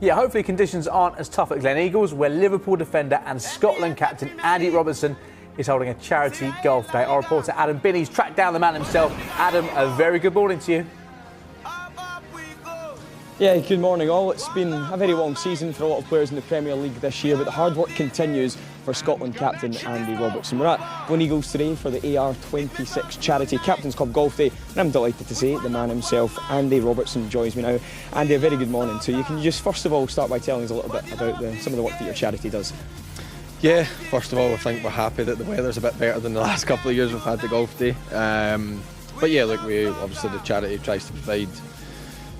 Yeah, hopefully conditions aren't as tough at Glen Eagles, where Liverpool defender and Scotland captain Andy Robertson is holding a charity golf day. Our reporter Adam Binney's tracked down the man himself. Adam, a very good morning to you. Yeah, good morning all. It's been a very long season for a lot of players in the Premier League this year, but the hard work continues for Scotland captain Andy Robertson. We're at Glen Eagles today for the AR26 Charity Captain's Club Golf Day, and I'm delighted to say the man himself, Andy Robertson, joins me now. Andy, a very good morning to you. Can you just first of all start by telling us a little bit about some of the work that your charity does? Yeah, first of all, I think we're happy that the weather's a bit better than the last couple of years we've had the golf day. But yeah, look, obviously the charity tries to provide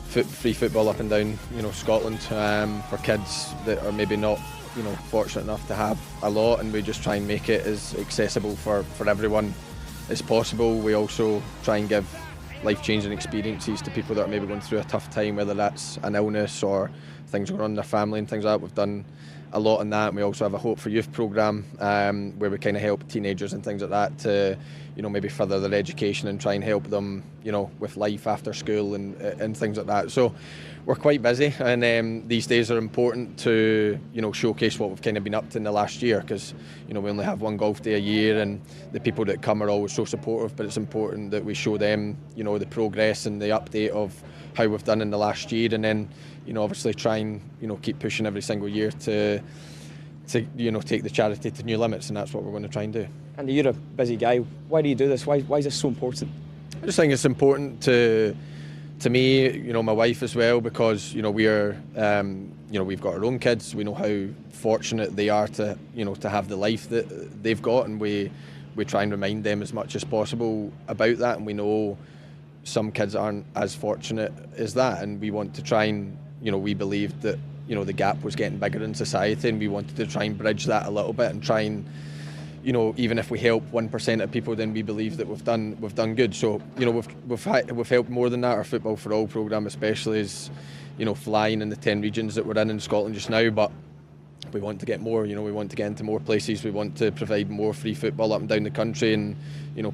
free football up and down, Scotland, for kids that are maybe not, fortunate enough to have a lot, and we just try and make it as accessible for everyone as possible. We also try and give life-changing experiences to people that are maybe going through a tough time, whether that's an illness or things going on in their family and things like that. We've done a lot in that. And we also have a Hope for Youth programme where we kind of help teenagers and things like that to, maybe further their education and try and help them, with life after school and things like that. So we're quite busy, and these days are important to, showcase what we've kind of been up to in the last year, because, we only have one golf day a year, and the people that come are always so supportive, but it's important that we show them, the progress and the update of how we've done in the last year, and then, obviously try and, keep pushing every single year to take the charity to new limits, and that's what we're going to try and do. Andy, you're a busy guy. Why do you do this? Why is this so important? I just think it's important to me, my wife as well, because we're we've got our own kids. We know how fortunate they are to to have the life that they've got, and we try and remind them as much as possible about that. And we know some kids aren't as fortunate as that, and we want to try and we believed that the gap was getting bigger in society, and we wanted to try and bridge that a little bit and try and even if we help 1% of people, then we believe that we've done good. So we've helped more than that. Our Football for All programme especially is flying in the 10 regions that we're in Scotland just now, but we want to get more. We want to get into more places. We want to provide more free football up and down the country, and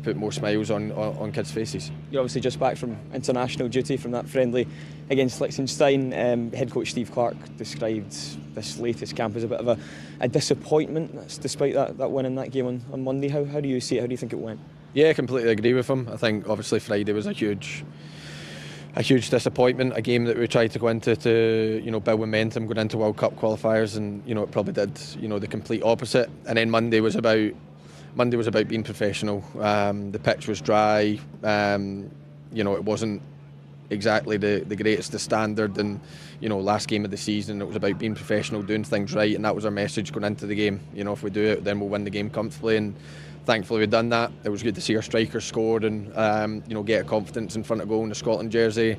put more smiles on kids' faces. You're obviously just back from international duty from that friendly against Liechtenstein. Head coach Steve Clarke described this latest camp as a bit of a disappointment. That's despite that win in that game on Monday. How do you see it? How do you think it went? Yeah, I completely agree with him. I think obviously Friday was a huge disappointment, a game that we tried to go into to build momentum going into World Cup qualifiers, and it probably did the complete opposite. And then Monday was about being professional. The pitch was dry. It wasn't exactly the greatest of standard, and last game of the season, it was about being professional, doing things right, and that was our message going into the game. If we do it, then we'll win the game comfortably, and thankfully we've done that. It was good to see our strikers scored and get a confidence in front of goal in the Scotland jersey.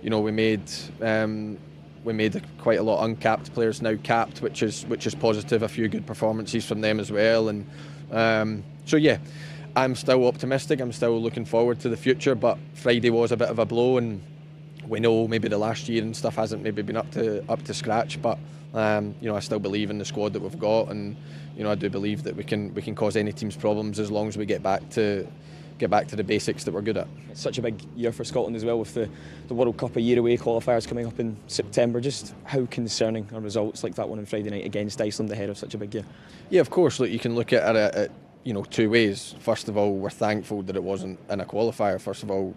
We made quite a lot of uncapped players now capped, which is positive. A few good performances from them as well, and so yeah, I'm still optimistic. I'm still looking forward to the future, but Friday was a bit of a blow, and we know maybe the last year and stuff hasn't maybe been up to scratch, but I still believe in the squad that we've got, and I do believe that we can cause any team's problems as long as we get back to the basics that we're good at. It's such a big year for Scotland as well, with the World Cup a year away, qualifiers coming up in September. Just how concerning are results like that one on Friday night against Iceland ahead of such a big year? Yeah, of course. Look, you can look at it at two ways. First of all, we're thankful that it wasn't in a qualifier. First of all,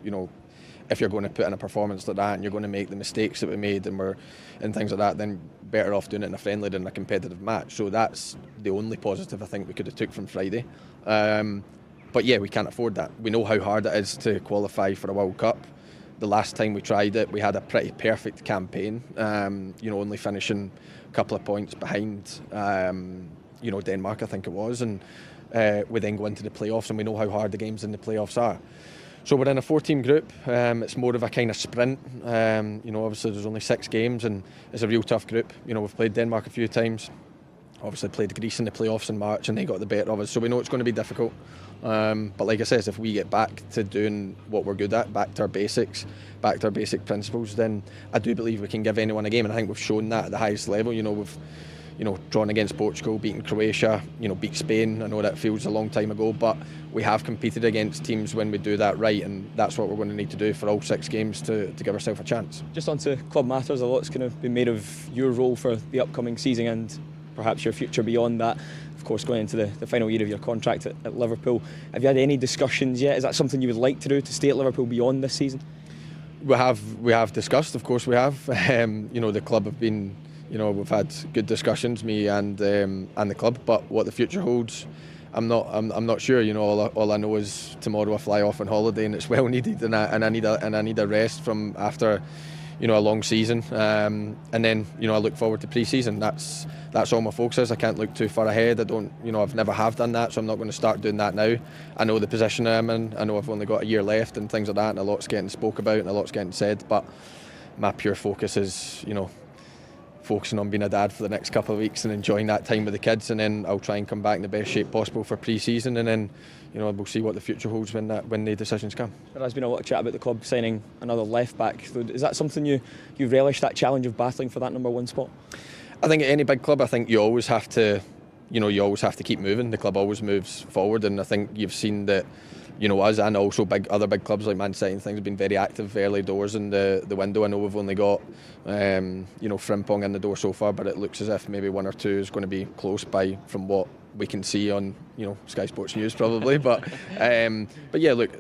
if you're going to put in a performance like that and you're going to make the mistakes that we made and things like that, then better off doing it in a friendly than a competitive match. So that's the only positive I think we could have took from Friday. But yeah, we can't afford that. We know how hard it is to qualify for a World Cup. The last time we tried it, we had a pretty perfect campaign, only finishing a couple of points behind, Denmark, I think it was, and we then go into the playoffs, and we know how hard the games in the playoffs are. So we're in a 4-team group. It's more of a kind of sprint. Obviously there's only 6 games, and it's a real tough group. We've played Denmark a few times. Obviously played Greece in the playoffs in March, and they got the better of us. So we know it's going to be difficult. But like I said, if we get back to doing what we're good at, back to our basics, back to our basic principles, then I do believe we can give anyone a game. And I think we've shown that at the highest level. drawn against Portugal, beating Croatia, beat Spain. I know that feels a long time ago, but we have competed against teams when we do that right, and that's what we're going to need to do for all 6 games to give ourselves a chance. Just onto club matters, a lot's kind of been made of your role for the upcoming season and perhaps your future beyond that. Of course, going into the final year of your contract at Liverpool. Have you had any discussions yet? Is that something you would like to do, to stay at Liverpool beyond this season? We have discussed, of course we have. The club have been, we've had good discussions, me and the club. But what the future holds, I'm not sure. All I know is tomorrow I fly off on holiday, and it's well needed, and I need a rest from after a long season, and then I look forward to pre-season. That's all my focus is. I can't look too far ahead. I've never have done that, so I'm not going to start doing that now. I know the position I'm in. I know I've only got a year left and things like that, and a lot's getting spoke about and a lot's getting said. But my pure focus is focusing on being a dad for the next couple of weeks and enjoying that time with the kids, and then I'll try and come back in the best shape possible for pre-season, and then we'll see what the future holds when the decisions come. There has been a lot of chat about the club signing another left back. Is that something you relish, that challenge of battling for that number 1 spot? I think at any big club, I think you always have to keep moving. The club always moves forward, and I think you've seen that us and also other big clubs like Man City and things have been very active early doors in the window. I know we've only got Frimpong in the door so far, but it looks as if maybe 1 or 2 is going to be close by from what we can see on Sky Sports News probably. But yeah, look,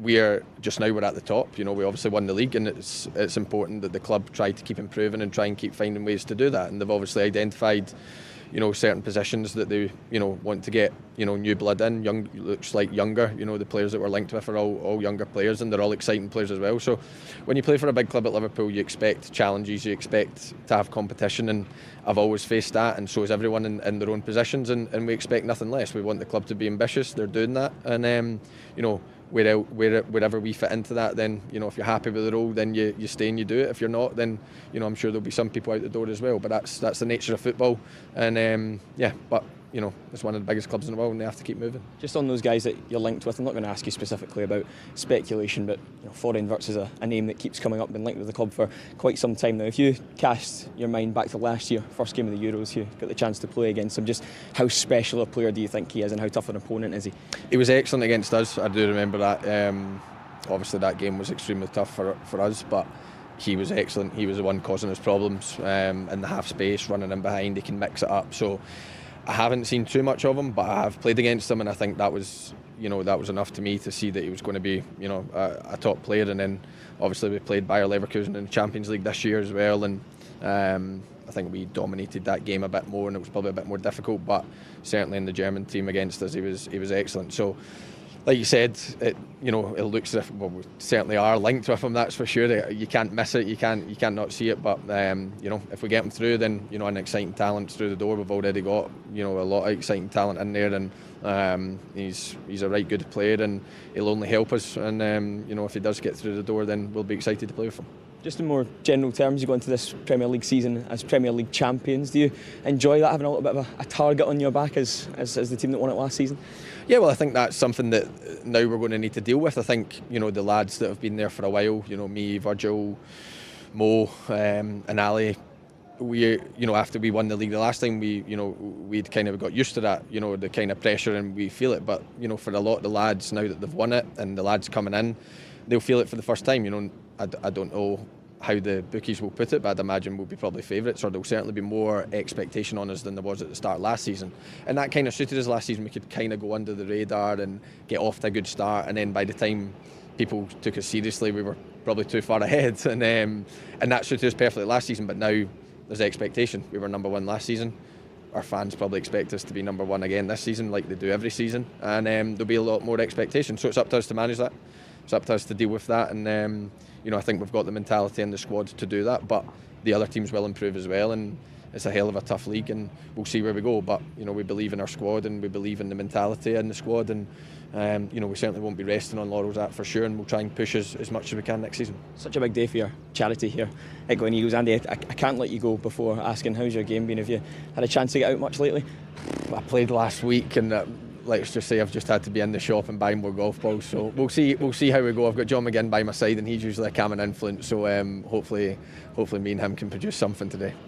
we're at the top. We obviously won the league, and it's important that the club try to keep improving and try and keep finding ways to do that. And they've obviously identified certain positions that they want to get new blood in. Looks like younger. The players that we're linked with are all younger players, and they're all exciting players as well. So when you play for a big club at Liverpool, you expect challenges, you expect to have competition, and I've always faced that, and so has everyone in their own positions, and we expect nothing less. We want the club to be ambitious. They're doing that, and wherever we fit into that, then if you're happy with the role, then you stay and you do it. If you're not, then I'm sure there'll be some people out the door as well. But that's the nature of football, and but it's one of the biggest clubs in the world, and they have to keep moving. Just on those guys that you're linked with, I'm not going to ask you specifically about speculation, but Florian Wirtz is a name that keeps coming up, been linked with the club for quite some time now. If you cast your mind back to last year, first game of the Euros, you got the chance to play against him, just how special a player do you think he is, and how tough an opponent is he? He was excellent against us. I do remember that. Obviously that game was extremely tough for us, but he was excellent. He was the one causing us problems in the half space, running in behind. He can mix it up. So I haven't seen too much of him, but I have played against him, and I think that was enough to me to see that he was going to be a top player. And then obviously we played Bayer Leverkusen in the Champions League this year as well, and I think we dominated that game a bit more, and it was probably a bit more difficult, but certainly in the German team against us he was excellent. So like you said, it looks as if we certainly are linked with him, that's for sure. You can't miss it, you can't not see it. But if we get him through, then an exciting talent through the door. We've already got a lot of exciting talent in there, and he's a right good player, and he'll only help us. And if he does get through the door, then we'll be excited to play with him. Just in more general terms, you go into this Premier League season as Premier League champions. Do you enjoy that, having a little bit of a target on your back as the team that won it last season? Yeah, well, I think that's something that now we're going to need to deal with. I think the lads that have been there for a while, me, Virgil, Mo, and Ali, we after we won the league the last time, we'd kind of got used to that, the kind of pressure, and we feel it. But for a lot of the lads now that they've won it, and the lads coming in, they'll feel it for the first time. I don't know how the bookies will put it, but I'd imagine we'll be probably favourites, or there'll certainly be more expectation on us than there was at the start of last season. And that kind of suited us last season. We could kind of go under the radar and get off to a good start, and then by the time people took us seriously, we were probably too far ahead, and that suited us perfectly last season. But now there's expectation. We were number 1 last season. Our fans probably expect us to be number 1 again this season, like they do every season, and there'll be a lot more expectation. So it's up to us to manage that. It's up to us to deal with that, and I think we've got the mentality in the squad to do that, but the other teams will improve as well, and it's a hell of a tough league, and we'll see where we go. But we believe in our squad, and we believe in the mentality in the squad, and we certainly won't be resting on laurels, that for sure, and we'll try and push as much as we can next season. Such a big day for your charity here at Glen Eagles. Andy, I can't let you go before asking, how's your game been? Have you had a chance to get out much lately? I played last week, and let's just say I've just had to be in the shop and buy more golf balls. So we'll see how we go. I've got John McGinn by my side, and he's usually a calming influence. So hopefully me and him can produce something today.